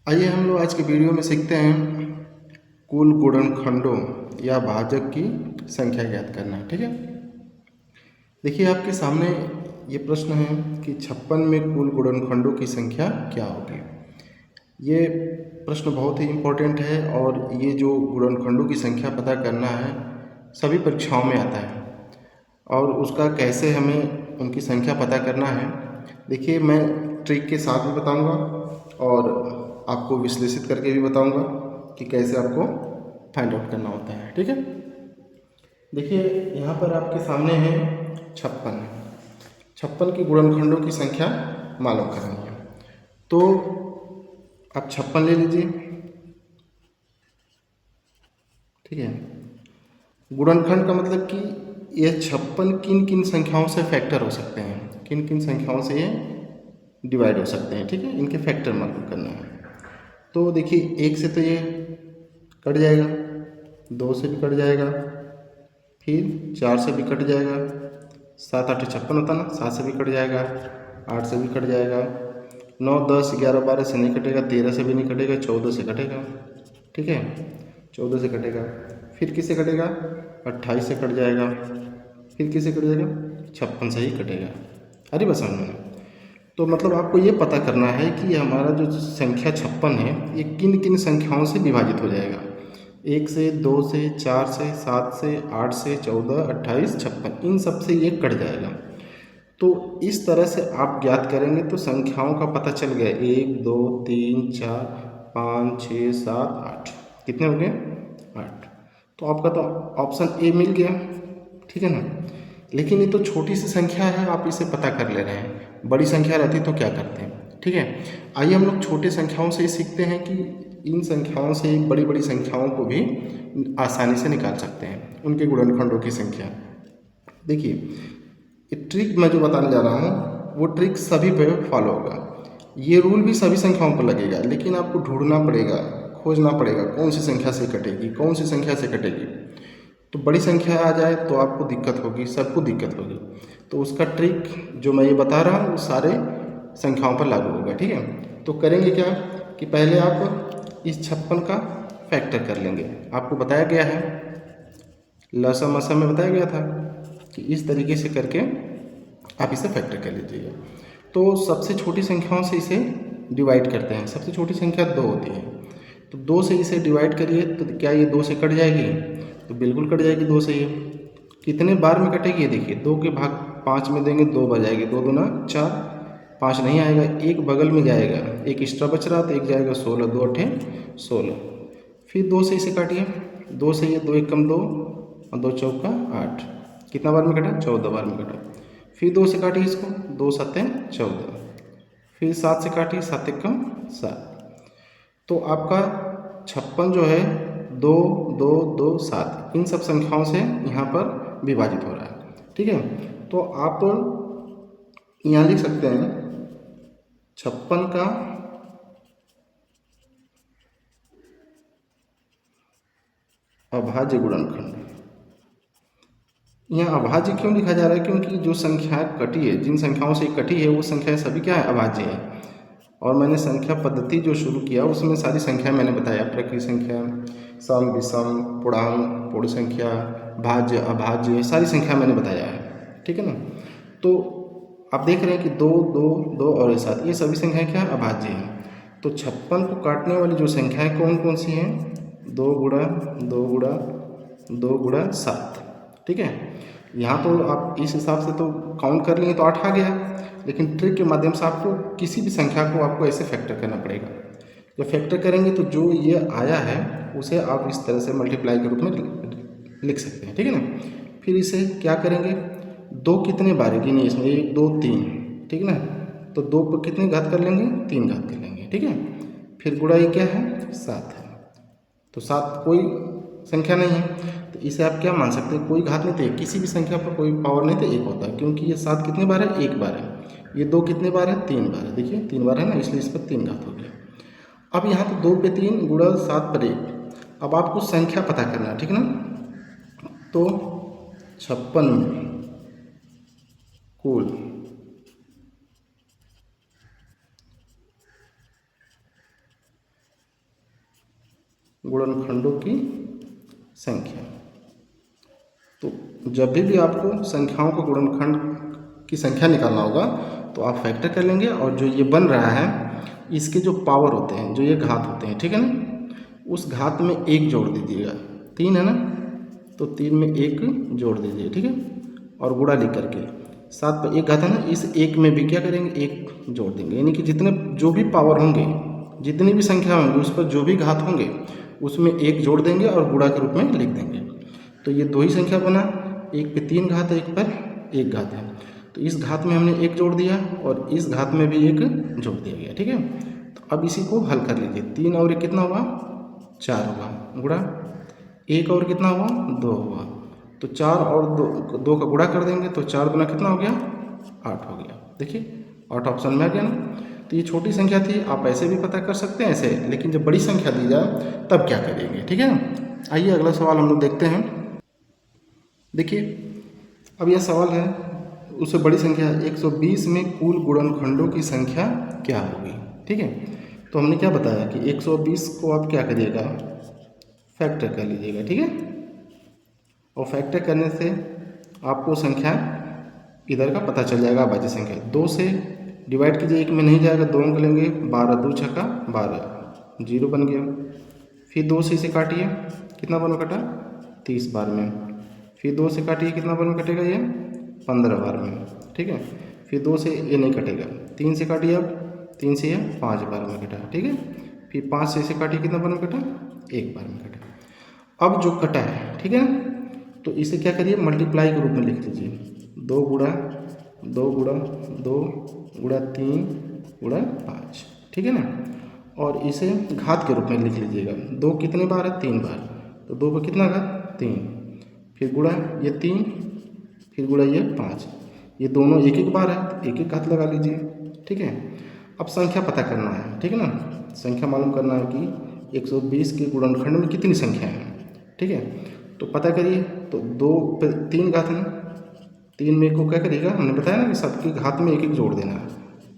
आइए हम लोग आज के वीडियो में सीखते हैं कुल गुणनखंडों या भाजक की संख्या ज्ञात करना। ठीक है, देखिए आपके सामने ये प्रश्न है कि 56 में कुल गुणनखंडों की संख्या क्या होगी। ये प्रश्न बहुत ही इम्पोर्टेंट है और ये जो गुणनखंडों की संख्या पता करना है सभी परीक्षाओं में आता है और उसका कैसे हमें उनकी संख्या पता करना है, देखिए मैं ट्रिक के साथ भी बताऊंगा और आपको विश्लेषित करके भी बताऊंगा कि कैसे आपको फाइंड आउट करना होता है। ठीक है, देखिए यहाँ पर आपके सामने है 56। 56 की गुणनखंडों की संख्या मालूम करनी है, तो आप 56 ले लीजिए। ठीक है, गुणनखंड का मतलब कि ये 56 किन किन संख्याओं से फैक्टर हो सकते हैं, किन किन संख्याओं से ये डिवाइड हो सकते हैं। ठीक है, इनके फैक्टर मालूम करना है। तो देखिए एक से तो ये कट जाएगा, दो से भी कट जाएगा, फिर चार से भी कट जाएगा, सात आठ 56 होता ना, सात से भी कट जाएगा, आठ से भी कट जाएगा, 9 10 11 12 से नहीं कटेगा, 13 से भी नहीं कटेगा, 14 से कटेगा। ठीक है, 14 से कटेगा, फिर किससे कटेगा, 28 से कट जाएगा, फिर किससे कट जाएगा, 56 से ही कटेगा। अरे बस समझ में। तो मतलब आपको ये पता करना है कि हमारा जो संख्या 56 है ये किन किन संख्याओं से विभाजित हो जाएगा। एक से, दो से, चार से, सात से, आठ से, 14 28 56, इन सब से ये कट जाएगा। तो इस तरह से आप ज्ञात करेंगे तो संख्याओं का पता चल गया, एक दो तीन चार पाँच छः सात आठ, कितने हो गए, आठ। तो आपका तो ऑप्शन ए मिल गया। ठीक है ना, लेकिन ये तो छोटी सी संख्या है, आप इसे पता कर ले रहे हैं। बड़ी संख्या रहती तो क्या करते हैं। ठीक है, आइए हम लोग छोटे संख्याओं से ही सीखते हैं कि इन संख्याओं से बड़ी बड़ी संख्याओं को भी आसानी से निकाल सकते हैं, उनके गुणनखंडों की संख्या। देखिए ये ट्रिक मैं जो बताने जा रहा हूँ वो ट्रिक सभी पे फॉलो होगा, ये रूल भी सभी संख्याओं पर लगेगा, लेकिन आपको ढूंढना पड़ेगा, खोजना पड़ेगा कौन सी संख्या से कटेगी, कौन सी संख्या से कटेगी। तो बड़ी संख्या आ जाए तो आपको दिक्कत होगी, सबको दिक्कत होगी। तो उसका ट्रिक जो मैं ये बता रहा हूँ वो सारे संख्याओं पर लागू होगा। ठीक है, तो करेंगे क्या कि पहले आप इस 56 का फैक्टर कर लेंगे। आपको बताया गया है, लसम असम में बताया गया था कि इस तरीके से करके आप इसे फैक्टर कर लीजिएगा। तो सबसे छोटी संख्याओं से इसे डिवाइड करते हैं। सबसे छोटी संख्या 2 होती है, तो 2 से इसे डिवाइड करिए तो क्या ये 2 से कट जाएगी, तो बिल्कुल कट जाएगी 2 से। ये कितने बार में कटेगी, ये देखिए 2 के भाग 5 में देंगे, 2 बार जाएगी, 2 दूना 4, 5 नहीं आएगा, एक बगल में जाएगा, एक एक्स्ट्रा बच रहा तो एक जाएगा 16, 2 अठे 16। फिर 2 से इसे काटिए, 2 से ये 2 एक कम 2 और 2 चौका 8, कितना बार में कटा, 14 बार में कटा। फिर 2 से काटिए इसको, 2 सत्ते 14, फिर 7 से काटिए, 7 एक कम 7। तो आपका 56 जो है 2 2 2 7 इन सब संख्याओं से यहाँ पर विभाजित हो रहा है। ठीक है, तो आप यहाँ लिख सकते हैं 56 का अभाज्य गुणनखंड। यहाँ अभाज्य क्यों लिखा जा रहा है, क्योंकि जो संख्या कटी है, जिन संख्याओं से कटी है वो संख्या सभी क्या है, अभाज्य है। और मैंने संख्या पद्धति जो शुरू किया उसमें सारी संख्या मैंने बताया, प्रकृति संख्या, सम विषम पूर्णांक, पूर्ण संख्या, भाज्य अभाज्य, सारी संख्या मैंने बताया है। ठीक है ना, तो आप देख रहे हैं कि 2 2 2 और 7 ये सभी संख्याएं क्या अभाज्य हैं। तो 56 को काटने वाली जो संख्याएं कौन कौन सी हैं, 2 गुणा 2 गुणा 2 गुणा 7। ठीक है, यहाँ तो आप इस हिसाब से तो काउंट कर लिए तो 8 आ गया, लेकिन ट्रिक के माध्यम से आपको किसी भी संख्या को आपको ऐसे फैक्टर करना पड़ेगा। जब फैक्टर करेंगे तो जो ये आया है उसे आप इस तरह से मल्टीप्लाई के रूप में लिख सकते हैं। ठीक है ना, फिर इसे क्या करेंगे, 2 कितने बार है गिनिए इसमें, 1 2 3। ठीक है ना, तो 2 पर कितने घात कर लेंगे, 3 घात कर लेंगे। ठीक है, फिर गुणा ये क्या है, 7 है, तो 7 कोई संख्या नहीं है, तो इसे आप क्या मान सकते हैं, कोई घात नहीं थे, किसी भी संख्या पर कोई पावर नहीं थे, एक होता है, क्योंकि ये 7 कितने बार है, एक बार है। ये 2 कितने बार है, 3 बार है, देखिए 3 बार है ना, इसलिए इस पर 3 घात हो गया। अब यहाँ तो 2 पे 3 गुणा 7 पर 1। अब आपको संख्या पता करना है, ठीक ना। तो 56 में कुल गुणनखंडों की संख्या। तो जब भी आपको संख्याओं को गुणनखंड की संख्या निकालना होगा तो आप फैक्टर कर लेंगे, और जो ये बन रहा है इसके जो पावर होते हैं, जो ये घात होते हैं, ठीक है ना, उस घात में एक जोड़ दीजिएगा। 3 है ना, तो 3 में एक जोड़ दीजिए, ठीक है, और गुणा लिख करके 7 पर एक घात है ना, इस एक में भी क्या करेंगे, एक जोड़ देंगे। यानी कि जितने जो भी पावर होंगे, जितनी भी संख्या होंगी, उस पर जो भी घात होंगे उसमें एक जोड़ देंगे और गुणा के रूप में लिख देंगे। तो ये दो ही संख्या बना, एक पे 3 घात है, एक पर एक घात है। तो इस घात में हमने एक जोड़ दिया और इस घात में भी एक जोड़ दिया गया, ठीक है। तो अब इसी को हल कर लीजिए। 3 और 1 कितना हुआ, 4 हुआ, गुणा 1 और कितना हुआ, 2 हुआ। तो 4 और 2 का गुणा कर देंगे तो 4 गुना कितना हो गया, 8 हो गया। देखिए 8 ऑप्शन में आ गया ना। तो ये छोटी संख्या थी, आप ऐसे भी पता कर सकते हैं ऐसे, लेकिन जब बड़ी संख्या दी जाए तब क्या करेंगे, ठीक है ना। आइए अगला सवाल हम लोग देखते हैं। देखिए अब यह सवाल है, उससे बड़ी संख्या 120 में कुल गुणनखंडों की संख्या क्या होगी, ठीक है। तो हमने क्या बताया कि 120 को आप क्या करिएगा, फैक्टर कर लीजिएगा, ठीक है। और फैक्टर करने से आपको संख्या इधर का पता चल जाएगा, बाकी संख्या 2 से डिवाइड कीजिए, 1 में नहीं जाएगा, 2 अंक लेंगे, 12 2 छक्का 12, 0 बन गया। फिर 2 से इसे काटिए, कितना बार में कटा, 30 बार में। फिर 2 से काटिए, कितना बार में कटेगा, ये 15 बार में, ठीक है। फिर 2 से ये नहीं कटेगा, 3 से काटिए, अब 3 से ये 5 बार में कटा, ठीक है। फिर 5 से इसे काटिए, कितना बार में कटा, 1 बार में कटा। अब जो कटा है, ठीक है ना, तो इसे क्या करिए, मल्टीप्लाई के रूप में लिख लीजिए। 2 गुणा 2 गुणा 2 गुणा 3 गुणा 5, ठीक है ना। और इसे घात के रूप में लिख लीजिएगा। 2 कितने बार है, 3 बार, तो 2 पर कितना घात, 3। फिर गुणा ये 3, फिर गुणा ये 5, ये दोनों एक एक बार है तो एक एक घात लगा लीजिए, ठीक है। अब संख्या पता करना है, ठीक है ना। संख्या मालूम करना है कि 120 के गुणनखंड में कितनी संख्या है, ठीक है। तो पता करिए, तो 2 पे 3 घात है, 3 में को क्या करिएगा, हमने बताया ना कि सबके घात में एक एक जोड़ देना है।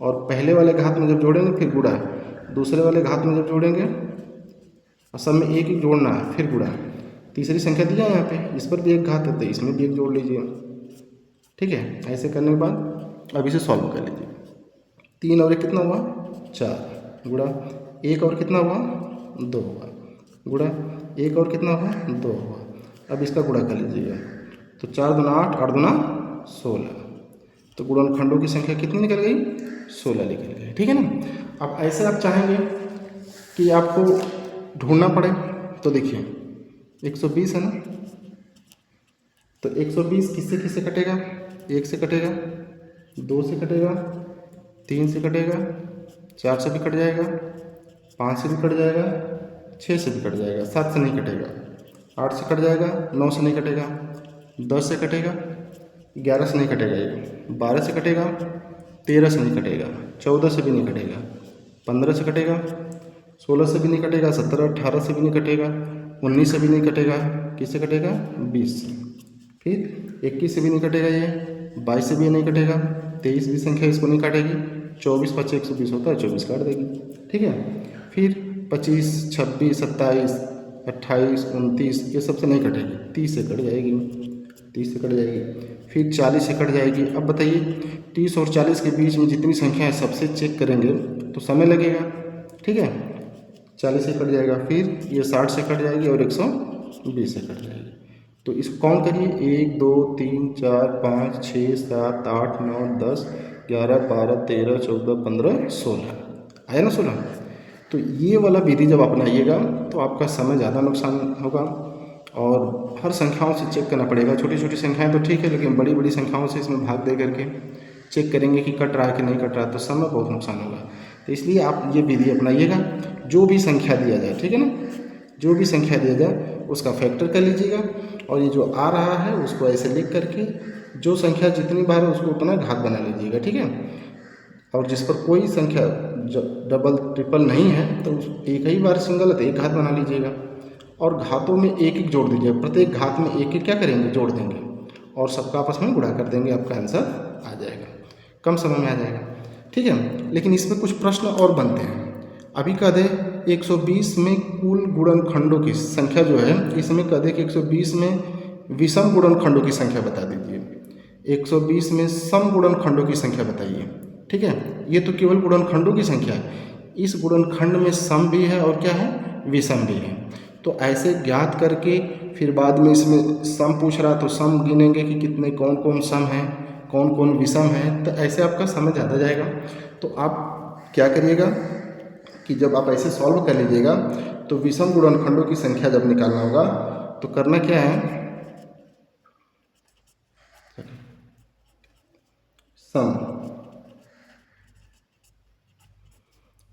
और पहले वाले घात में जब जोड़ेंगे फिर गुणा, दूसरे वाले घात में जब जोड़ेंगे और सब में एक एक जोड़ना है, फिर गुणा। तीसरी संख्या दिया है यहाँ पे, इस पर भी एक घात है तो इसमें भी एक जोड़ लीजिए, ठीक है। ऐसे करने के बाद अब इसे सॉल्व कर लीजिए। 3 और 1 कितना हुआ, 4, गुणा 1 और कितना हुआ, 2 हुआ, गुणा 1 और कितना हुआ, 2 हुआ। अब इसका गुणा कर लीजिएगा, तो 4 दूना 8, 8 दूना 16, तो गुणनखंडों की संख्या कितनी निकल गई, 16 निकल गई, ठीक है ना। अब ऐसे आप चाहेंगे कि आपको ढूंढना पड़े, तो देखिए 120 है ना, तो 120 किससे किससे कटेगा, 1 से कटेगा, 2 से कटेगा, 3 से कटेगा, 4 से भी कट जाएगा, 5 से भी कट जाएगा, 6 से भी कट जाएगा, 7 से नहीं कटेगा, 8 से कट जाएगा, 9 से नहीं कटेगा, 10 से कटेगा, 11 से नहीं कटेगा, ये 12 से कटेगा, 13 से नहीं कटेगा, 14 से भी नहीं कटेगा, 15 से कटेगा, 16 से भी नहीं कटेगा, 17 18 से भी नहीं कटेगा, 19 से भी नहीं कटेगा, किससे कटेगा, 20 से। फिर 21 से भी नहीं कटेगा, ये 22 से भी नहीं कटेगा, 23 भी संख्या इसको नहीं काटेगी, 24 5 120 होता है, 24 काट देगी, ठीक है। फिर 25 26 27 28 29 ये सबसे नहीं कटेगी, 30 से कट जाएगी, 30 से कट जाएगी। फिर 40 से कट जाएगी। अब बताइए 30 और 40 के बीच में जितनी संख्या है सबसे चेक करेंगे तो समय लगेगा, ठीक है। 40 से कट जाएगा, फिर ये 60 से कट जाएगी और 120 से कट जाएगी। तो इसको काउंट करिए, 1 2 3 4 5 6 7 8 9 10 11 12 13 14 15 16 आया ना 16। तो ये वाला विधि जब अपनाइएगा तो आपका समय ज़्यादा नुकसान होगा और हर संख्याओं से चेक करना पड़ेगा। छोटी छोटी संख्याएं तो ठीक है, लेकिन बड़ी बड़ी संख्याओं से इसमें भाग दे करके चेक करेंगे कि कट रहा है कि नहीं कट रहा है, तो समय बहुत नुकसान होगा। तो इसलिए आप ये विधि अपनाइएगा, जो भी संख्या दिया जाए, ठीक है ना, जो भी संख्या दिया जाए उसका फैक्टर कर लीजिएगा और ये जो आ रहा है उसको ऐसे लिख करके जो संख्या जितनी बार है उसको उतना घात बना लीजिएगा, ठीक है। और जिस पर कोई संख्या डबल ट्रिपल नहीं है तो एक ही बार सिंगल है तो एक घात बना लीजिएगा और घातों में एक एक जोड़ दीजिएगा। प्रत्येक घात में एक एक क्या करेंगे, जोड़ देंगे और सबका आपस में गुणा कर देंगे, आपका आंसर आ जाएगा, कम समय में आ जाएगा, ठीक है। लेकिन इसमें कुछ प्रश्न और बनते हैं। अभी कद है 120 में कुल गुणनखंडों की संख्या जो है, इसमें कद है कि 120 में विषम गुणनखंडों की संख्या बता दीजिए, 120 में सम गुणनखंडों की संख्या बताइए। ठीक है, ये तो केवल गुणनखंडों की संख्या है, इस गुणनखंड में सम भी है और क्या है, विषम भी है। तो ऐसे ज्ञात करके फिर बाद में इसमें सम पूछ रहा तो सम गिनेंगे कि कितने कौन कौन सम है, कौन कौन विषम है, तो ऐसे आपका समझ आता जाएगा। तो आप क्या करिएगा कि जब आप ऐसे सॉल्व कर लीजिएगा तो विषम गुणनखंडों की संख्या जब निकालना होगा तो करना क्या है, सम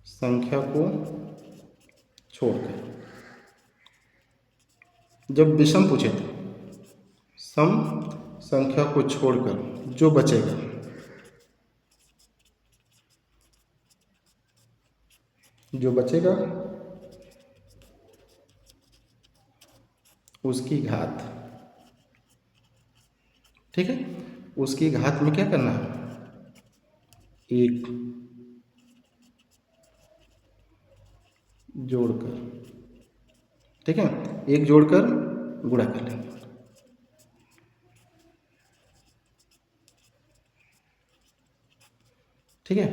संख्या को छोड़कर, जब विषम पूछे थे, सम संख्या को छोड़कर जो बचेगा उसकी घात। ठीक है, उसकी घात में क्या करना है, एक जोड़कर, ठीक है, एक जोड़कर गुणा कर लेंगे। ठीक है,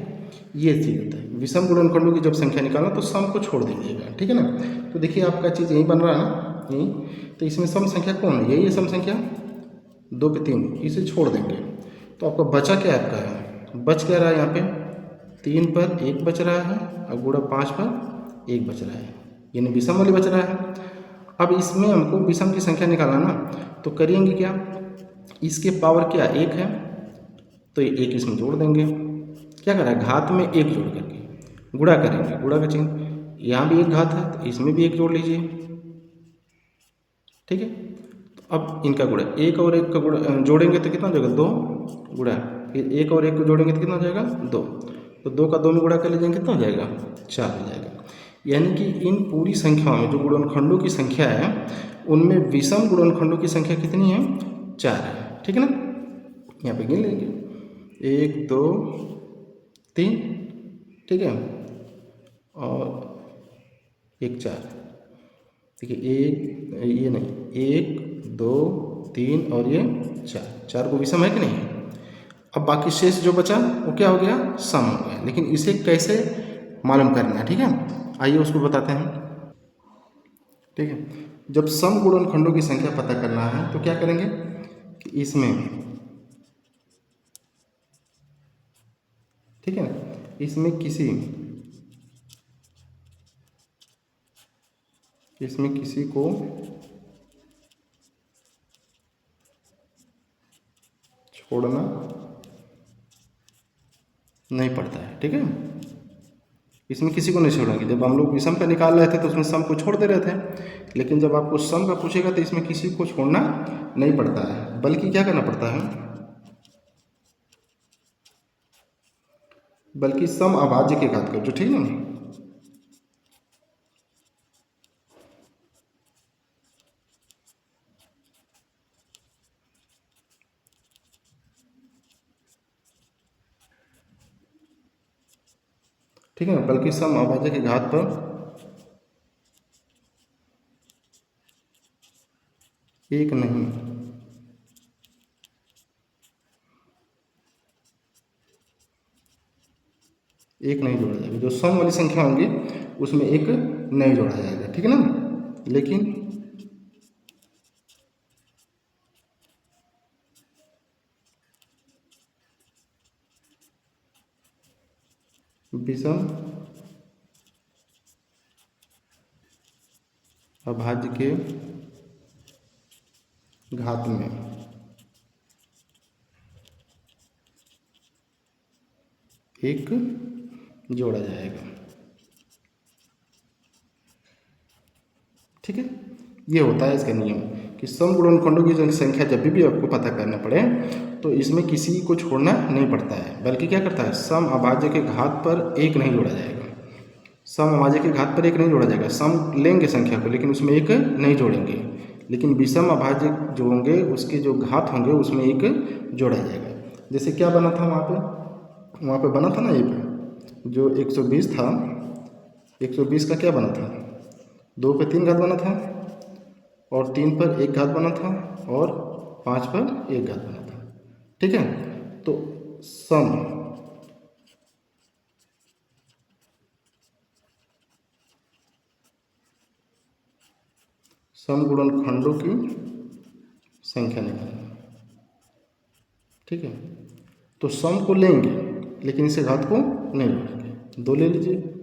ये चीज़ होता है। विषम गुणनखंडों की जब संख्या निकालना तो सम को छोड़ दीजिएगा। ठीक है ना, तो देखिए आपका चीज़ यही बन रहा है ना, यही। तो इसमें सम संख्या कौन है, यही है सम संख्या 2 पे 3, इसे छोड़ देंगे तो आपका बचा क्या आपका है, बच क्या रहा है यहाँ पे, 3 पर 1 बच रहा है और गुणा 5 पर 1 बच रहा है, यानी विषम वाली बच रहा है। अब इसमें हमको विषम की संख्या निकालना ना, तो करेंगे क्या, इसके पावर क्या 1 है तो 1 इसमें जोड़ देंगे। क्या करा है, घात में 1 जोड़ करके गुणा करेंगे, गुणा का चिन्ह, यहाँ भी एक घात है तो इसमें भी 1 जोड़ लीजिए। ठीक है, तो अब इनका गुणा, 1 और 1 का गुणा जोड़ेंगे तो कितना हो जाएगा, 2 गुणा, फिर 1 और 1 को जोड़ेंगे तो कितना हो जाएगा, 2, तो 2 का 2 में गुणा कर लीजिए कितना हो जाएगा, 4 हो जाएगा। यानी कि इन पूरी संख्याओं में जो गुणनखंडों की संख्या है उनमें विषम गुणनखंडों की संख्या कितनी है, 4 है। ठीक है ना, यहाँ पे गिन लेंगे 1 2 3, ठीक है, और 1 4, देखिए एक ये नहीं, 1 2 3 और ये 4, 4 को विषम है कि नहीं। अब बाकी शेष जो बचा वो क्या हो गया, सम हो गया। लेकिन इसे कैसे मालूम करना है, ठीक है, आइए उसको बताते हैं। ठीक है, जब सम गुणनखंडों की संख्या पता करना है तो क्या करेंगे कि इसमें, ठीक है, इसमें किसी को छोड़ना नहीं पड़ता है। ठीक है, इसमें किसी को नहीं छोड़ेंगे। जब हम लोग विषम का निकाल रहे थे तो उसमें सम को छोड़ दे रहे थे, लेकिन जब आपको सम का पूछेगा तो इसमें किसी को छोड़ना नहीं पड़ता है, बल्कि क्या करना पड़ता है, बल्कि सम अभाज्य के घात कर जो, ठीक है ना, ठीक है, बल्कि सम अभाज्य के घात पर एक नहीं, एक नहीं जोड़ा जाएगा। जो सम वाली संख्या होंगी उसमें एक नहीं जोड़ा जाएगा। ठीक है ना, लेकिन विषम अभाज्य के घात में एक जोड़ा जाएगा। ठीक है, ये होता है इसका नियम कि सम गुणनखंडों की संख्या जब भी आपको पता करना पड़े तो इसमें किसी को छोड़ना नहीं पड़ता है, बल्कि क्या करता है, सम अभाज्य के घात पर एक नहीं जोड़ा जाएगा। सम अभाज्य के घात पर एक नहीं जोड़ा जाएगा, सम लेंगे संख्या को लेकिन उसमें एक नहीं जोड़ेंगे, लेकिन विषम अभाज्य जो होंगे उसके जो घात होंगे उसमें एक जोड़ा जाएगा। जैसे क्या बना था वहाँ पे बना था ना, एक जो 120 था 120 का क्या बना था, 2 पे 3 घात बना था, और 3 पर 1 घात बना था, और 5 पर 1 घात बना था। ठीक है, तो सम गुणनखंडों की संख्या निकालना। ठीक है, तो सम को लेंगे लेकिन इसे घात को नहीं लेंगे। 2 ले लीजिए,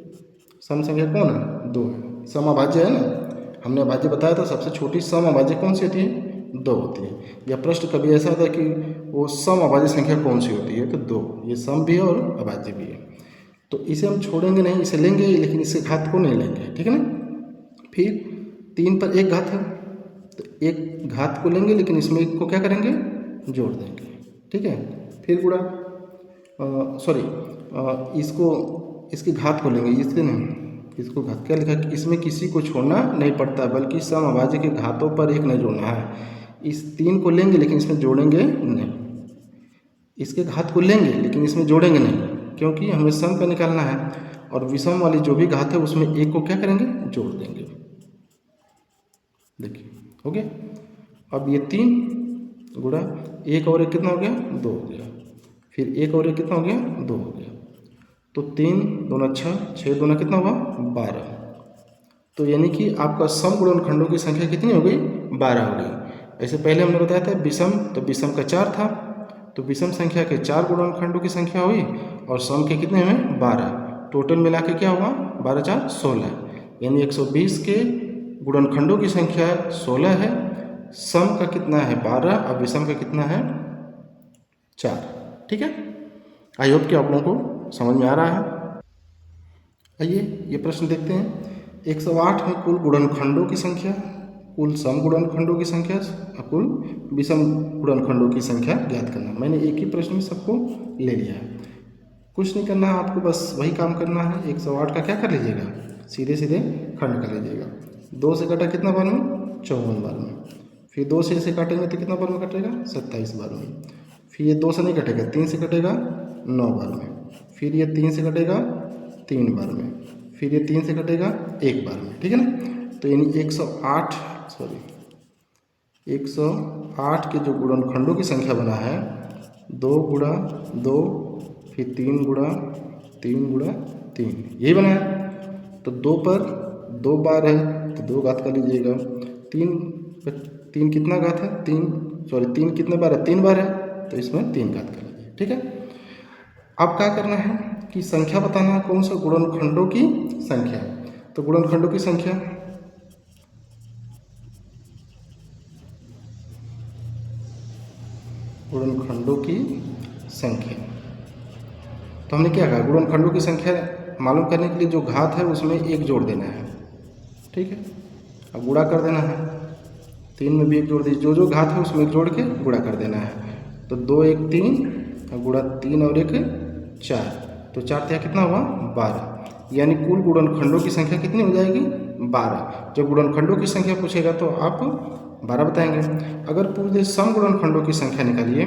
सम संख्या कौन है, 2 है, सम अभाज्य है ना। हमने अभाज्य बताया था, सबसे छोटी सम अभाज्य कौन सी होती है, 2 होती है। या प्रश्न कभी ऐसा होता है कि वो सम अभाज्य संख्या कौन सी होती है, तो 2, ये सम भी है और अभाज्य भी है। तो इसे हम छोड़ेंगे नहीं, इसे लेंगे लेकिन इसे घात को नहीं लेंगे। ठीक है ना। फिर 3 पर 1 घात है, तो 1 घात को लेंगे लेकिन इसमें 1 को क्या करेंगे, जोड़ देंगे। ठीक है, फिर गुणा इसको, इसकी घात को लेंगे, इसके नहीं, इसको घात क्या लिखा, इसमें किसी को छोड़ना नहीं पड़ता, बल्कि सम अभाज्य के घातों पर 1 नहीं जोड़ना है। इस 3 को लेंगे लेकिन इसमें जोड़ेंगे नहीं, इसके घात को लेंगे लेकिन इसमें जोड़ेंगे नहीं, क्योंकि हमें सम का निकालना है, और विषम वाली जो भी घात है उसमें 1 को क्या करेंगे, जोड़ देंगे। देखिए हो गया। अब ये 3 गुणा 1 और 1 कितना हो गया, 2 हो गया। फिर 1 और 1 कितना हो गया, 2 हो गया। तो 3 दूना 6, 6 दूना कितना हुआ, 12। तो यानी कि आपका सम गुणनखंडों की संख्या कितनी हो गई, 12 हो गई। ऐसे पहले हमने बताया था विषम, तो विषम का 4 था, तो विषम संख्या के 4 गुणनखंडों की संख्या हुई, और सम के कितने में, 12। टोटल मिला के क्या हुआ, 12 4 16, यानी 120 के गुणनखंडों की संख्या 16 है, सम का कितना है 12, और विषम का कितना है 4। ठीक है, आई होप कि आप लोगों को समझ में आ रहा है। आइए ये प्रश्न देखते हैं। 108 में कुल गुणनखंडों की संख्या, कुल सम गुणनखंडों की संख्या और कुल विषम गुणनखंडों की संख्या ज्ञात करना। मैंने एक ही प्रश्न में सबको ले लिया है, कुछ नहीं करना है आपको, बस वही काम करना है। 108 का क्या कर लीजिएगा, सीधे सीधे खंड कर लीजिएगा। 2 से कटा कितना बार में, 54 बार में। फिर 2 से इसे काटेंगे तो कितना बार में कटेगा, 27 बार में। फिर ये 2 से नहीं कटेगा, 3 से कटेगा 9 बार में। फिर ये 3 से कटेगा 3 बार में। फिर ये 3 से कटेगा 1 बार में। ठीक है ना। तो यानी 108 के जो गुणनखंडों की संख्या बना है, 2 गुणा 2, फिर 3 गुणा 3 गुणा 3, यही बना है। तो 2 पर 2 बार है तो 2 घात कर लीजिएगा। 3 कितना घात है, 3 कितने बार है, 3 बार है, तो इसमें 3 घात कर लीजिए। ठीक है, अब क्या करना है कि संख्या बताना है, कौन सा, गुणनखंडों की संख्या। तो गुणनखंडों की संख्या, गुणनखंडों की संख्या, तो हमने क्या कहा, गुणनखंडों की संख्या मालूम करने के लिए जो घात है उसमें 1 जोड़ देना है। ठीक है, अब गुणा कर देना है, 3 में भी 1 जोड़ दीजिए, जो जो घात है उसमें 1 जोड़ के गुणा कर देना है। तो 2 1 3, और गुणा 3 और 1 4, तो 4 तिया कितना हुआ, 12। यानी कुल गुणनखंडों की संख्या कितनी हो जाएगी, 12। जब गुणनखंडों की संख्या पूछेगा तो आप 12 बताएंगे। अगर पूछ दे सम गुणनखंडों की संख्या निकालिए,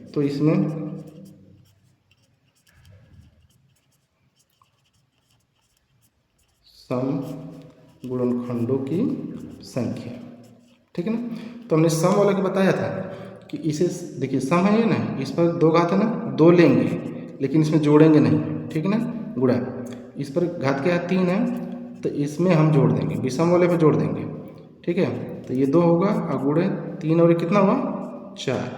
तो इसमें सम गुणनखंडों की संख्या, ठीक है ना। तो हमने सम वाला के बताया था कि इसे देखिए, सम है ये ना, इस पर 2 घात है ना, 2 लेंगे लेकिन इसमें जोड़ेंगे नहीं। ठीक है ना, गुणा, इस पर घात क्या है, 3 है, तो इसमें हम जोड़ देंगे, विषम वाले पर जोड़ देंगे। ठीक है, तो ये 2 होगा, और गुणे 3 और 1 कितना हुआ, 4।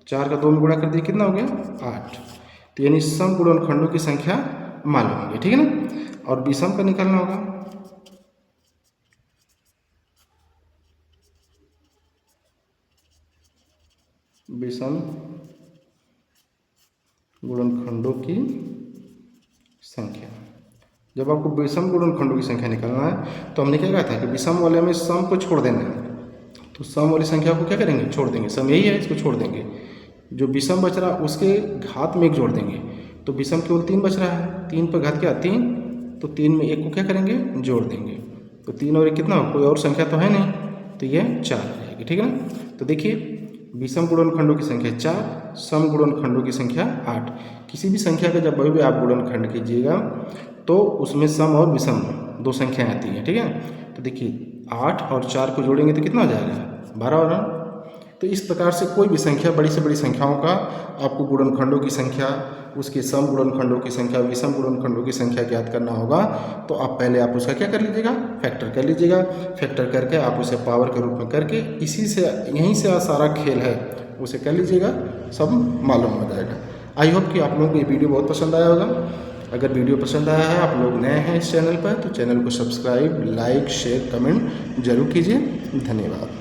4 का 2 में गुणा कर दिए, कितना हो गया, 8। तो यानी सम गुणनखंडों की संख्या मालूम होगी। ठीक है ना, और विषम का निकालना होगा। विषम गुणनखंडों की संख्या, जब आपको विषम गुणनखंडों की संख्या निकालना है तो हमने क्या कहा था कि विषम वाले में सम को छोड़ देना है। तो सम वाली संख्या को क्या करेंगे, छोड़ देंगे। सम यही है, इसको छोड़ देंगे। जो विषम बच रहा उसके घात में 1 जोड़ देंगे। तो विषम केवल 3 बच रहा है, 3 पर घात क्या, 3, तो 3 में 1 को क्या करेंगे, जोड़ देंगे। तो 3 और 1 कितना, कोई और संख्या तो है नहीं, तो यह 4 आ जाएगी। ठीक है ना। तो देखिए, विषम गुणनखंडों की संख्या 4, सम गुणनखंडों की संख्या 8। किसी भी संख्या का जब भी आप गुणनखंड कीजिएगा तो उसमें सम और विषम दो संख्याएं आती हैं, ठीक है। तो देखिए 8 और 4 को जोड़ेंगे तो कितना हो जाएगा 12 हो रहा। तो इस प्रकार से कोई भी संख्या, बड़ी से बड़ी संख्याओं का आपको गुणनखंडों की संख्या, उसके सम गुणनखंडों की संख्या, विषम गुणनखंडों की संख्या ज्ञात करना होगा तो आप पहले आप उसका क्या कर लीजिएगा, फैक्टर कर लीजिएगा। फैक्टर करके आप उसे पावर के रूप में करके इसी से, यहीं से सारा खेल है, उसे कर लीजिएगा, सब मालूम हो जाएगा। आई होप कि आप लोगों को ये वीडियो बहुत पसंद आया होगा। अगर वीडियो पसंद आया है, आप लोग नए हैं इस चैनल पर, तो चैनल को सब्सक्राइब, लाइक, शेयर, कमेंट जरूर कीजिए। धन्यवाद।